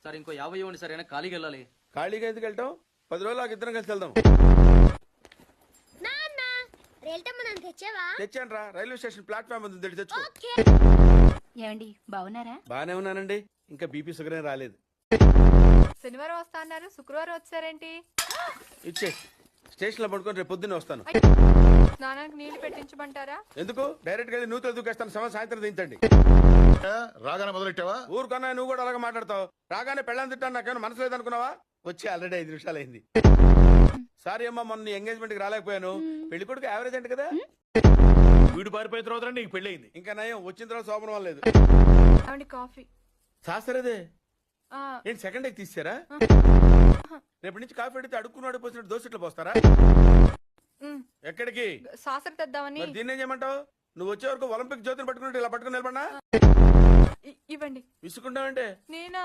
Sir ఇంకో 50 ఇవ్వండి sir, అయినా ఖాళీకి వెళ్ళాలి. ఖాళీగా ఎందుకు వెళ్తాం? 10 రోజులు ఇద్దరం కలిసి వెళ్దాం. తెచ్చాను రా, రైల్వే స్టేషన్ ప్లాట్ఫామ్ ఉంది, తెచ్చుకో. ఏమండి బాగున్నారా? బానే ఉన్నానండి, ఇంకా బీపీ షుగర్ ఏం రాలేదు. శనివారం వస్తా అన్నారు, శుక్రవారం వచ్చారేంటి? ఇచ్చే స్టేషన్ లో పడుకొని రేపు పొద్దున్నే వస్తాను. స్నానానికి నీళ్లు పెట్టించమంటారా? ఎందుకు డైరెక్ట్ గా నూతులు దూకేస్తాను, సాయంత్రం దించండి. రాగానే మొదలెట్టావా? ఊరుకన్నా నువ్వు కూడా అలాగే మాట్లాడతావు. రాగానే పెళ్ళని తిట్టాను, నాకేమైనా మనసు లేదనుకున్నావా? వచ్చి ఆల్రెడీ 5 నిమిషాలు అయింది. సారీ అమ్మా, మొన్న ఎంగేజ్మెంట్ కి రాలేకపోయాను. పెళ్లి కొడుకు యావరేజ్ అంటే కదా. వీడు పారిపోయిన తర్వాత నీకు పెళ్లి అయింది. ఇంకా నయం, వచ్చిన తర్వాత శోభనం లేదు. ఏమండి కాఫీ? శాస్త్రదే ఏంటి సెకండ్ ఎగ్ తీసారా? రేపటి నుంచి కాఫీ అడిగితే అడుక్కున్నాడు పోసినట్టు దోశట్లు పోస్తారా? ఎక్కడికి? సాసర తెద్దామని. మరి దీన్ని ఏం చేయమంటావు? నువ్వు వచ్చే వరకు ఒలింపిక్ జ్యోతిని పట్టుకున్నట్టు ఇలా పట్టుకుని నిలబడినా ఇవ్వండి. విసుకుంటావంటే నేనా?